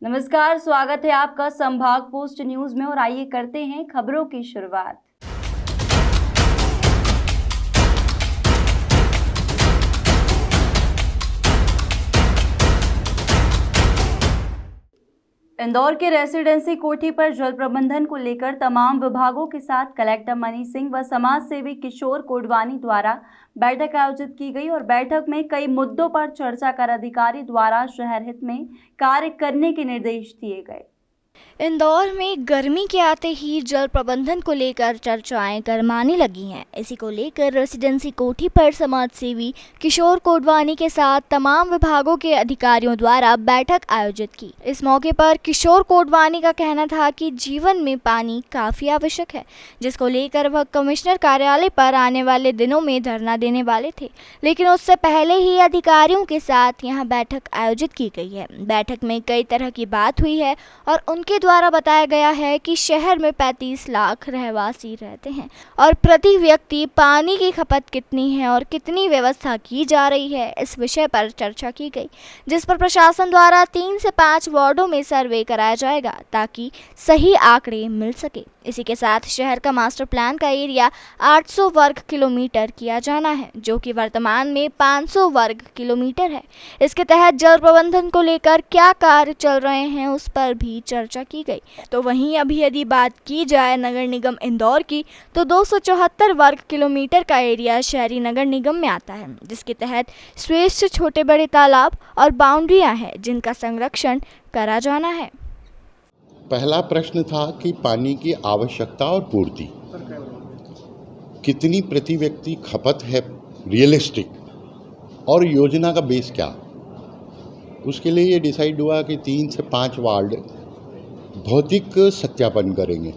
नमस्कार, स्वागत है आपका संभाग पोस्ट न्यूज में और आइए करते हैं खबरों की शुरुआत। इंदौर के रेसिडेंसी कोठी पर जल प्रबंधन को लेकर तमाम विभागों के साथ कलेक्टर मनीष सिंह व समाज सेवी किशोर कोडवानी द्वारा बैठक आयोजित की गई और बैठक में कई मुद्दों पर चर्चा कर अधिकारी द्वारा शहर हित में कार्य करने के निर्देश दिए गए। इंदौर में गर्मी के आते ही जल प्रबंधन को लेकर चर्चाएं गरमाने लगी हैं। इसी को लेकर रेसिडेंसी कोठी पर समाज सेवी किशोर कोडवानी के साथ तमाम विभागों के अधिकारियों द्वारा बैठक आयोजित की। इस मौके पर किशोर कोडवानी का कहना था कि जीवन में पानी काफी आवश्यक है, जिसको लेकर वह कमिश्नर कार्यालय पर आने वाले दिनों में धरना देने वाले थे, लेकिन उससे पहले ही अधिकारियों के साथ यहां बैठक आयोजित की गई है। बैठक में कई तरह की बात हुई है और उनके द्वारा बताया गया है कि शहर में 35 लाख रहवासी रहते हैं और प्रति व्यक्ति पानी की खपत कितनी है और कितनी व्यवस्था की जा रही है, इस विषय पर चर्चा की गई, जिस पर प्रशासन द्वारा 3 से 5 वार्डों में सर्वे कराया जाएगा ताकि सही आंकड़े मिल सके। इसी के साथ शहर का मास्टर प्लान का एरिया 800 वर्ग किलोमीटर किया जाना है, जो कि वर्तमान में 500 वर्ग किलोमीटर है। इसके तहत जल प्रबंधन को लेकर क्या कार्य चल रहे हैं उस पर भी चर्चा की गई। तो वहीं अभी यदि बात की जाए नगर निगम इंदौर की, तो 274 वर्ग किलोमीटर का एरिया शहरी नगर निगम में आता है, जिसके तहत श्रेष्ठ छोटे बड़े तालाब और बाउंड्रियां हैं जिनका संरक्षण करा जाना है। पहला प्रश्न था कि पानी की आवश्यकता और पूर्ति कितनी प्रति व्यक्ति खपत है रियलिस्टिक, और योजना का बेस क्या। उसके लिए ये डिसाइड हुआ कि 3 से 5 वार्ड भौतिक सत्यापन करेंगे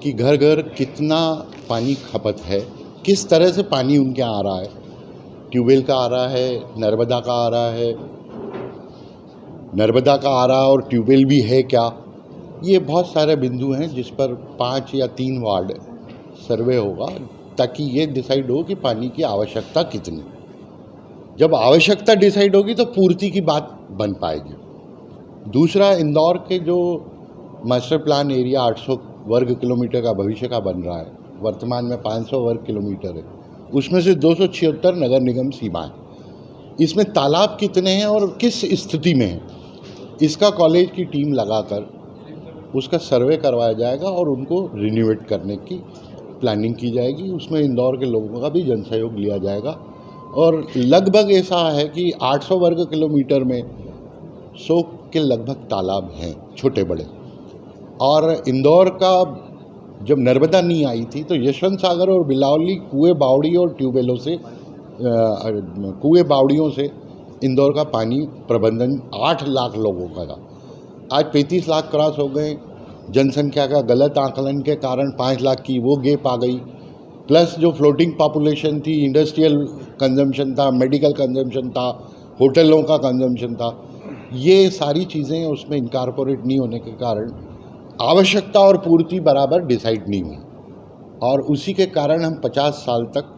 कि घर घर कितना पानी खपत है, किस तरह से पानी उनके यहाँ आ रहा है, ट्यूबवेल का आ रहा है, नर्मदा का आ रहा है, नर्मदा का आ रहा है और ट्यूबवेल भी है क्या। ये बहुत सारे बिंदु हैं जिस पर 5 या 3 वार्ड सर्वे होगा ताकि ये डिसाइड हो कि पानी की आवश्यकता कितनी। जब आवश्यकता डिसाइड होगी तो पूर्ति की बात बन पाएगी। दूसरा, इंदौर के जो मास्टर प्लान एरिया 800 वर्ग किलोमीटर का भविष्य का बन रहा है, वर्तमान में 500 वर्ग किलोमीटर है, उसमें से 276 नगर निगम सीमा है। इसमें तालाब कितने हैं और किस स्थिति में हैं, इसका कॉलेज की टीम लगाकर उसका सर्वे करवाया जाएगा और उनको रिन्यूएट करने की प्लानिंग की जाएगी। उसमें इंदौर के लोगों का भी जनसहयोग लिया जाएगा और लगभग ऐसा है कि 800 वर्ग किलोमीटर में 100 के लगभग तालाब हैं छोटे बड़े। और इंदौर का जब नर्मदा नहीं आई थी तो यशवंत सागर और बिलावली कुएं बावड़ी और ट्यूबवेलों से कुएं बावड़ियों से इंदौर का पानी प्रबंधन 8 लाख लोगों का था। आज 35 लाख क्रॉस हो गए। जनसंख्या का गलत आकलन के कारण 5 लाख की वो गैप आ गई, प्लस जो फ्लोटिंग पॉपुलेशन थी, इंडस्ट्रियल कंजम्पशन था, मेडिकल कंजम्पशन था, होटलों का कंजम्पशन था, ये सारी चीज़ें उसमें इनकॉर्पोरेट नहीं होने के कारण आवश्यकता और पूर्ति बराबर डिसाइड नहीं हुई और उसी के कारण हम 50 साल तक।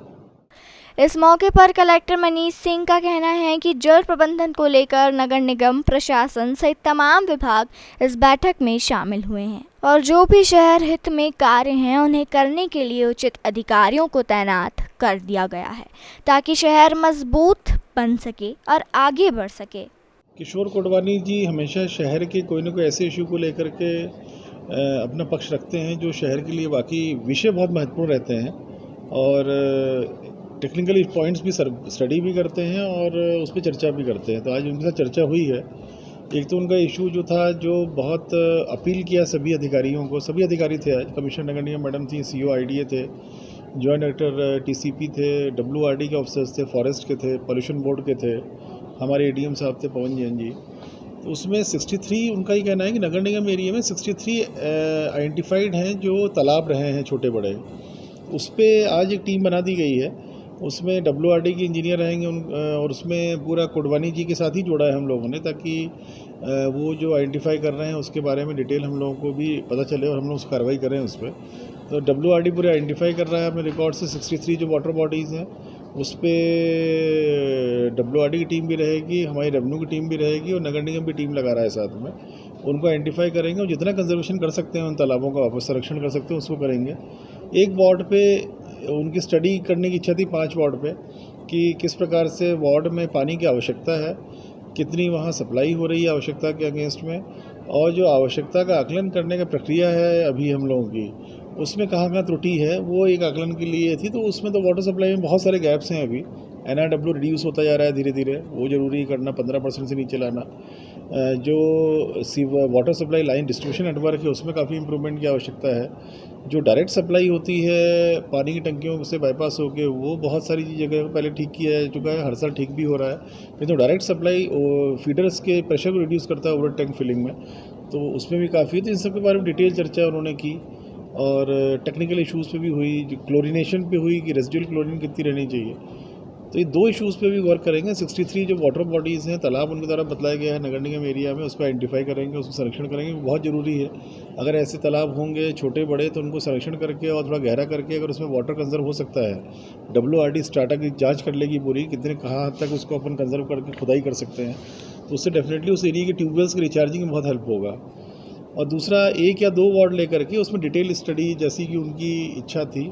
इस मौके पर कलेक्टर मनीष सिंह का कहना है कि जल प्रबंधन को लेकर नगर निगम प्रशासन सहित तमाम विभाग इस बैठक में शामिल हुए हैं और जो भी शहर हित में कार्य हैं उन्हें करने के लिए उचित अधिकारियों को तैनात कर दिया गया है ताकि शहर मजबूत बन सके और आगे बढ़ सके। किशोर कोडवानी जी हमेशा शहर के कोई ना कोई ऐसे इशू को लेकर के अपना पक्ष रखते हैं जो शहर के लिए वाकई विषय बहुत महत्वपूर्ण रहते हैं और टेक्निकली पॉइंट्स भी स्टडी भी करते हैं और उस पर चर्चा भी करते हैं। तो आज उनके साथ चर्चा हुई है। एक तो उनका इशू जो था, जो बहुत अपील किया सभी अधिकारियों को, सभी अधिकारी थे आज, कमिश्नर नगर निगम मैडम थी, सीओ आईडीए थे, जॉइंट डायरेक्टर टीसीपी थे, डब्ल्यूआरडी के ऑफिसर्स थे, फॉरेस्ट के थे, पॉल्यूशन बोर्ड के थे, हमारे एडीएम साहब थे पवन जैन जी। तो उसमें 63 उनका ही कहना है कि नगर निगम एरिया में 63 आइडेंटिफाइड हैं जो तालाब रहे हैं छोटे बड़े। उस पर आज एक टीम बना दी गई है, उसमें डब्ल्यूआरडी के इंजीनियर रहेंगे और उसमें पूरा कोडवानी जी के साथ ही जोड़ा है हम लोगों ने, ताकि वो जो आइडेंटिफाई कर रहे हैं उसके बारे में डिटेल हम लोगों को भी पता चले और हम लोग उस कार्रवाई करें उस पर। तो डब्ल्यूआरडी पूरे आइडेंटिफाई कर रहा है अपने रिकॉर्ड से 63 जो वाटर बॉडीज़ हैं, उस पर WRD की टीम भी रहेगी, हमारी रेवेन्यू की टीम भी रहेगी और नगर निगम भी टीम लगा रहा है साथ में। उनको आइडेंटिफाई करेंगे और जितना कंजर्वेशन कर सकते हैं उन तालाबों का वापस संरक्षण कर सकते हैं उसको करेंगे। एक वार्ड पे उनकी स्टडी करने की इच्छा थी 5 वार्ड पे कि किस प्रकार से वार्ड में पानी की आवश्यकता है, कितनी वहाँ सप्लाई हो रही है आवश्यकता के अगेंस्ट में, और जो आवश्यकता का आकलन करने का प्रक्रिया है अभी हम लोगों की, उसमें कहाँ त्रुटि है वो एक आकलन के लिए थी। तो उसमें तो वाटर सप्लाई में बहुत सारे गैप्स हैं अभी। NRW रिड्यूस होता जा रहा है धीरे धीरे, वो ज़रूरी करना, 15% से नीचे लाना। जो water supply line distribution network है उसमें काफ़ी इंप्रूवमेंट की आवश्यकता है। जो डायरेक्ट सप्लाई होती है पानी की टंकियों से बाईपास होकर, वो बहुत सारी जगह पहले ठीक किया जा चुका है, हर साल ठीक भी हो रहा है। लेकिन तो डायरेक्ट सप्लाई फीडर्स के प्रेशर को रिड्यूस करता है ओवर टैंक फिलिंग में, तो उसमें भी काफ़ी, तो इन सब के बारे में डिटेल चर्चा उन्होंने की और टेक्निकल इश्यूज़ पे भी हुई, जो क्लोरीनेशन पे हुई कि रेसिडुअल क्लोरीन कितनी रहनी चाहिए। तो ये 2 इश्यूज़ पे भी वर्क करेंगे। 63 जो वाटर बॉडीज़ हैं, तालाब उनके द्वारा बतलाया गया है नगर निगम एरिया में, उसको आइडेंटिफाई करेंगे, उसको संरक्षण करेंगे, वो बहुत ज़रूरी है। अगर ऐसे तालाब होंगे छोटे बड़े तो उनको संरक्षण करके और थोड़ा गहरा करके अगर उसमें वाटर कंजर्व हो सकता है, WRD स्टार्टा की जाँच कर लेगी पूरी, कितने कहाँ हद तक उसको अपन कंजर्व करके खुदाई कर सकते हैं, तो उससे डेफिनेटली उस एरिया के ट्यूबवेल्स की रिचार्जिंग में बहुत हेल्प होगा। और दूसरा 1 या 2 वार्ड लेकर के उसमें डिटेल स्टडी जैसी कि उनकी इच्छा थी।